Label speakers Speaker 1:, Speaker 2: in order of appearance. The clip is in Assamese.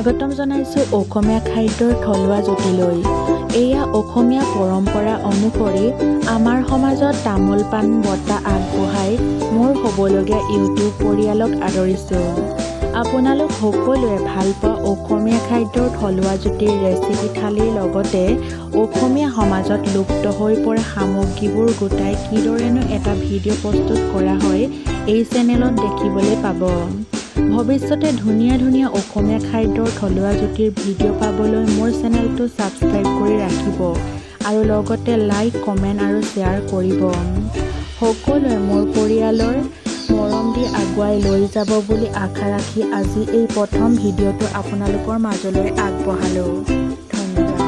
Speaker 1: স্বাগতম জনাইছোঁ অসমীয়া খাদ্যৰ থলুৱা জুতিলৈ। এয়া অসমীয়া পৰম্পৰা অনুসৰি আমাৰ সমাজত তামোল পাণ বঁটা আগবঢ়াই মোৰ হ'বলগীয়া ইউটিউব পৰিয়ালক আদৰিছোঁ। আপোনালোক সকলোৱে ভাল পোৱা অসমীয়া খাদ্যৰ থলুৱা জুতিৰ ৰেচিপি থালিৰ লগতে অসমীয়া সমাজত লুপ্ত হৈ পৰা সামগ্ৰীবোৰ গোটাই কিদৰেনো এটা ভিডিঅ' প্ৰস্তুত কৰা হয় এই চেনেলত দেখিবলৈ পাব। ভৱিষ্যতে ধুনীয়া ধুনীয়া অসমীয়া খাদ্যৰ থলুৱা জুতিৰ ভিডিঅ' পাবলৈ মোৰ চেনেলটো ছাবস্ক্ৰাইব কৰি ৰাখিব আৰু লগতে লাইক, কমেণ্ট আৰু শ্বেয়াৰ কৰিব। সকলোৱে মোৰ পৰিয়ালৰ মৰম দি আগুৱাই লৈ যাব বুলি আশা ৰাখি আজি এই প্ৰথম ভিডিঅ'টো আপোনালোকৰ মাজলৈ আগবঢ়ালোঁ। ধন্যবাদ।